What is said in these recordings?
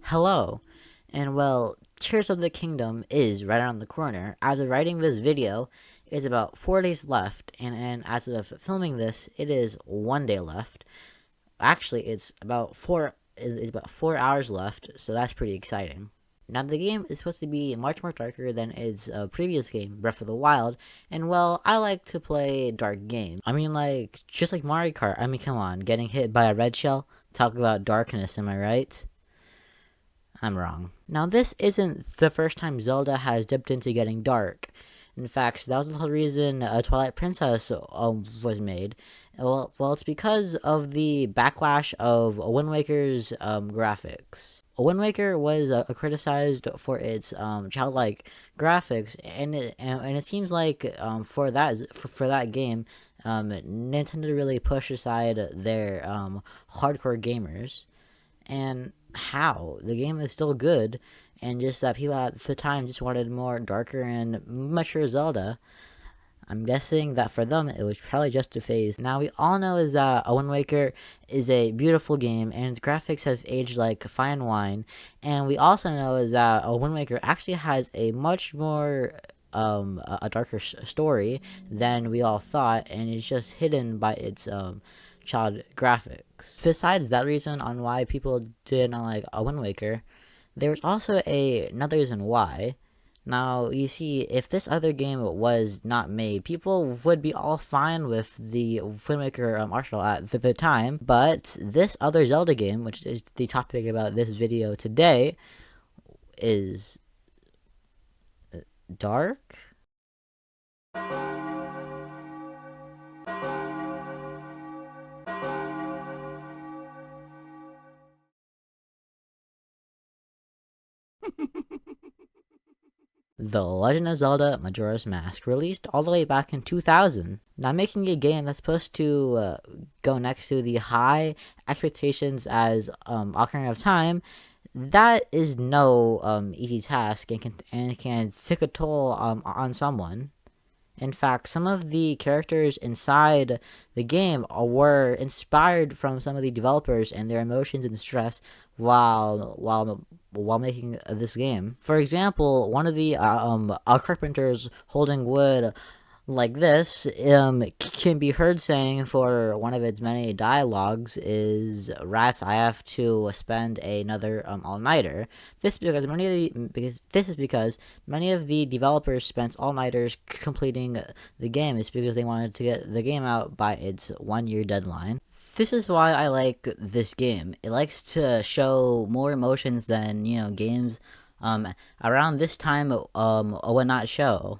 Hello, and well, Tears of the Kingdom is right around the corner. As of writing this video, it's about 4 days left, and as of filming this, it is 1 day left. Actually, it's about 4 hours left, so that's pretty exciting. Now, the game is supposed to be much more darker than its previous game, Breath of the Wild, and well, I like to play dark games. I mean, like, just like Mario Kart. I mean, come on, getting hit by a red shell? Talk about darkness, am I right? I'm wrong. Now, this isn't the first time Zelda has dipped into getting dark. In fact, that was the whole reason Twilight Princess was made. Well, it's because of the backlash of Wind Waker's graphics. Wind Waker was criticized for its childlike graphics, and it seems like for that game, Nintendo really pushed aside their hardcore gamers. And how the game is still good, and just that people at the time just wanted more darker and mature Zelda. I'm guessing that for them it was probably just a phase. Now we all know is that A Wind Waker is a beautiful game and its graphics have aged like fine wine, and we also know is that A Wind Waker actually has a much more a darker story than we all thought, and it's just hidden by its child graphics. Besides that reason on why people did not like A Wind Waker, there was also another reason why. Now, you see, if this other game was not made, people would be all fine with the Wind Waker art style at the time, but this other Zelda game, which is the topic about this video today, is dark? The Legend of Zelda Majora's Mask, released all the way back in 2000. Now, making a game that's supposed to go next to the high expectations as Ocarina of Time, that is no easy task, and can take a toll on someone. In fact, some of the characters inside the game were inspired from some of the developers and their emotions and stress while making this game. For example, one of the carpenters holding wood like this can be heard saying for one of its many dialogues is, "Rats, I have to spend another all-nighter." This is because many of the developers spent all-nighters completing the game. It's because they wanted to get the game out by its 1 year deadline. This is why I like this game. It likes to show more emotions than, games around this time would not show.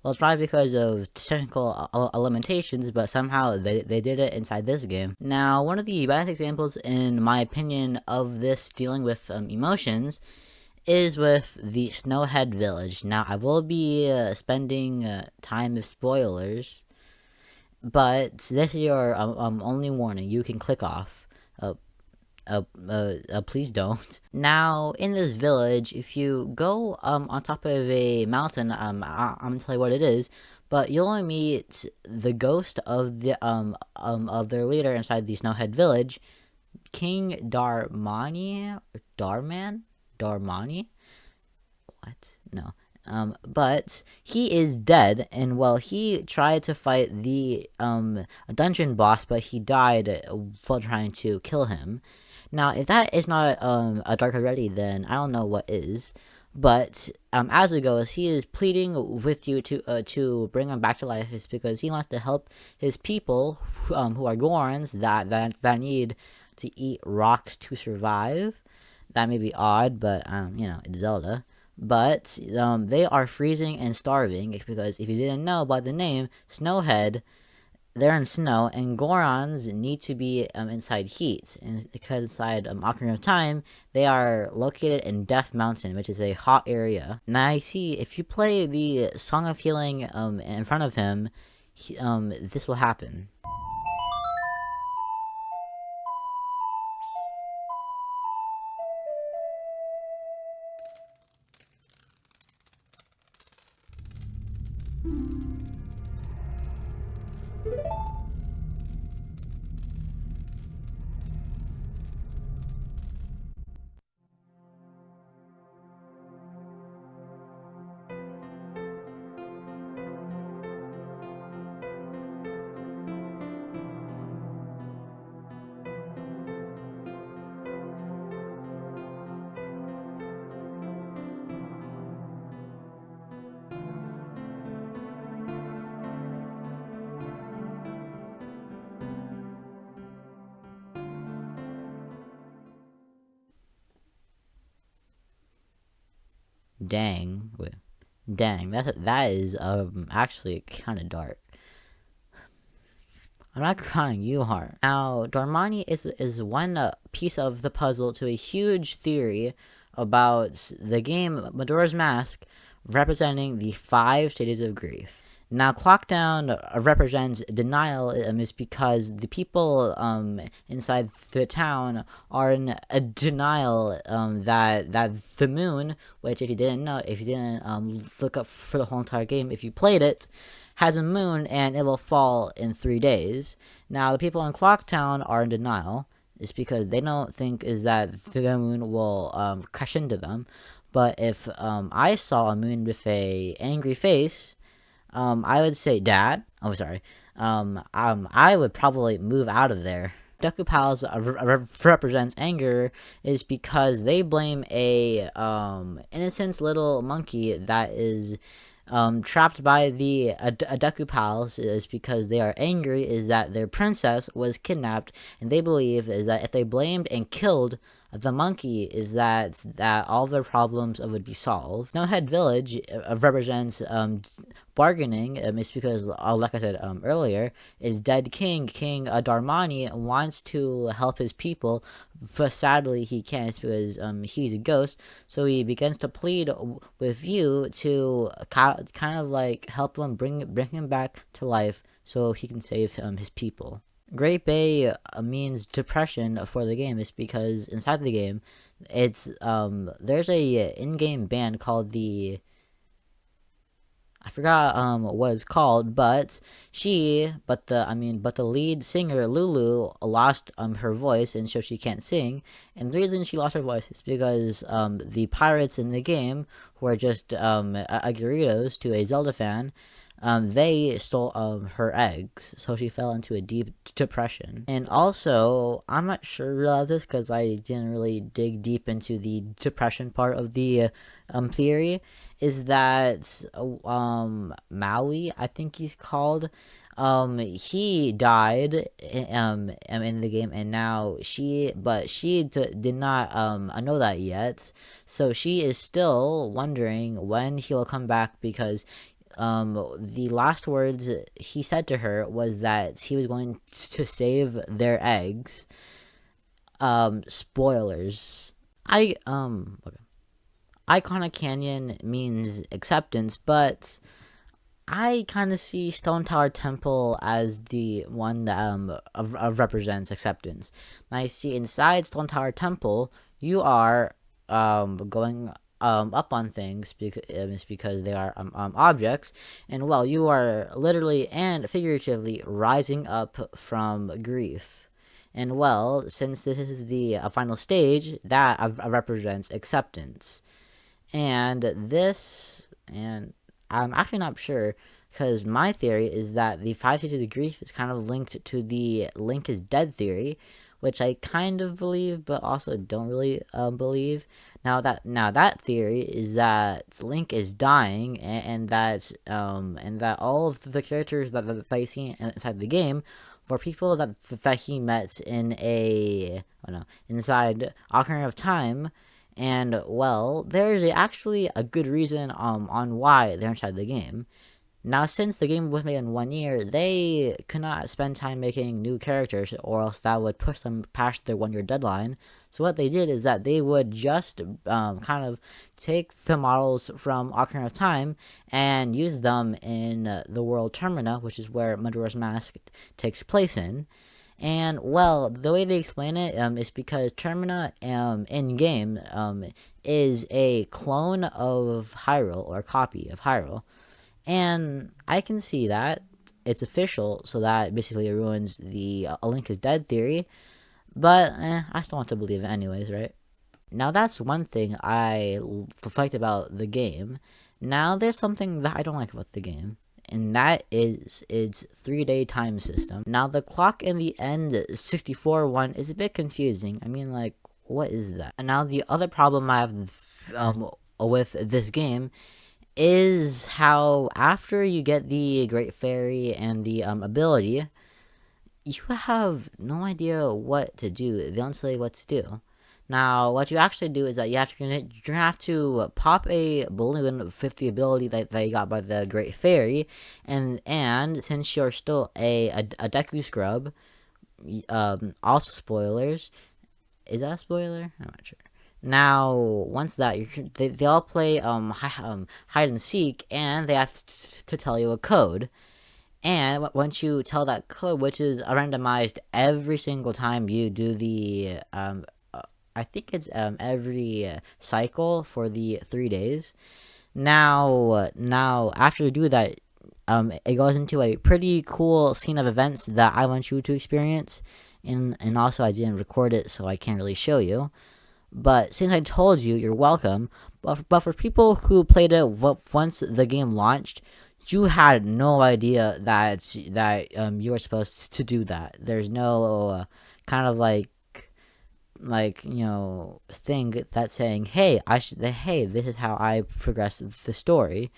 Well, it's probably because of technical limitations, but somehow they did it inside this game. Now, one of the best examples, in my opinion, of this dealing with emotions is with the Snowhead village. Now, I will be spending time with spoilers, but this is your only warning. You can click off. Please don't. Now, in this village, if you go on top of a mountain, I'm gonna tell you what it is, but you'll only meet the ghost of of their leader inside the Snowhead village, King Darmani. What? No. But he is dead, and well, he tried to fight the dungeon boss, but he died while trying to kill him. Now, if that is not a dark already, then I don't know what is. But as it goes, he is pleading with you to bring him back to life. Is because he wants to help his people, who are Gorons that need to eat rocks to survive. That may be odd, but it's Zelda. But they are freezing and starving. Because if you didn't know by the name Snowhead, they're in snow, and Gorons need to be inside heat. And because inside Ocarina of Time, they are located in Death Mountain, which is a hot area. Now, I see, if you play the Song of Healing in front of him, this will happen. Dang. Wait. Dang, that is actually kind of dark. I'm not crying, you are. Now, Dormani is one piece of the puzzle to a huge theory about the game Majora's Mask representing the 5 stages of grief. Now, Clockdown represents denialism is because the people inside the town are in a denial that the moon, which if you didn't know, if you didn't look up for the whole entire game, if you played it, has a moon and it will fall in 3 days. Now, the people in Clocktown are in denial. It's because they don't think is that the moon will crash into them. But if I saw a moon with a angry face, I would say, Dad. Oh, sorry. I would probably move out of there. Deku Pals represents anger is because they blame a innocent little monkey that is trapped by the Deku Pals is because they are angry is that their princess was kidnapped, and they believe is that if they blamed and killed the monkey is that all their problems would be solved. Snowhead Village represents bargaining. It's because, like I said earlier, is dead King Darmani wants to help his people, but sadly he can't because he's a ghost. So he begins to plead with you to kind of like help him bring him back to life so he can save his people. Great Bay means depression for the game is because inside the game, it's there's a in-game band called the I forgot what it's called, but the lead singer Lulu lost her voice and so she can't sing, and the reason she lost her voice is because the pirates in the game who are just aguritos to a Zelda fan. They stole her eggs, so she fell into a deep depression. And also, I'm not sure about this because I didn't really dig deep into the depression part of the theory. Is that Maui? I think he's called. He died in the game, and now she did not know that yet. So she is still wondering when he will come back because the last words he said to her was that he was going to save their eggs. Spoilers. Okay. Iconic Canyon means acceptance, but I kind of see Stone Tower Temple as the one that represents acceptance. And I see inside Stone Tower Temple, you are going up on things because they are objects, and well, you are literally and figuratively rising up from grief. And well, since this is the final stage, that represents acceptance. And I'm actually not sure because my theory is that the 5 stages of grief is kind of linked to the Link is dead theory, which I kind of believe, but also don't really believe. Now that theory is that Link is dying, and that all of the characters that I see inside the game were people that he met in inside Ocarina of Time. And well, there's actually a good reason on why they're inside the game. Now, since the game was made in 1 year, they could not spend time making new characters, or else that would push them past their 1 year deadline. So what they did is that they would just kind of take the models from Ocarina of Time and use them in the world Termina, which is where Majora's Mask takes place in. And well, the way they explain it is because Termina in game is a clone of Hyrule, or a copy of Hyrule. And I can see that it's official, so that basically ruins the A Link is Dead theory. But I still want to believe it anyways, right? Now that's one thing I liked about the game. Now there's something that I don't like about the game, and that is its 3-day time system. Now the clock in the end 64 one is a bit confusing. I mean, like, what is that? And now the other problem I have with this game is how after you get the Great Fairy and the ability, you have no idea what to do. They don't tell you what to do. Now, what you actually do is that you're gonna have to pop a balloon with the ability that you got by the Great Fairy, and since you're still a Deku scrub, also spoilers. Is that a spoiler? I'm not sure. Now, once that they all play hide and seek, and they have to tell you a code. And once you tell that code, which is randomized every single time you do the I think it's every cycle for the 3 days. Now after you do that, it goes into a pretty cool scene of events that I want you to experience. And also I didn't record it, so I can't really show you. But since I told you, you're welcome. But for people who played it once the game launched, you had no idea that you were supposed to do that. There's no kind of thing that's saying, hey, this is how I progress the story.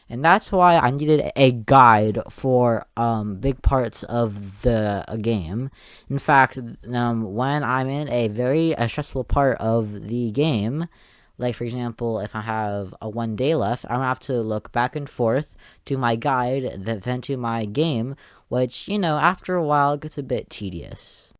And that's why I needed a guide for big parts of the game. In fact, when I'm in a very stressful part of the game, like for example, if I have a 1 day left, I'm gonna have to look back and forth to my guide, then to my game, which after a while gets a bit tedious.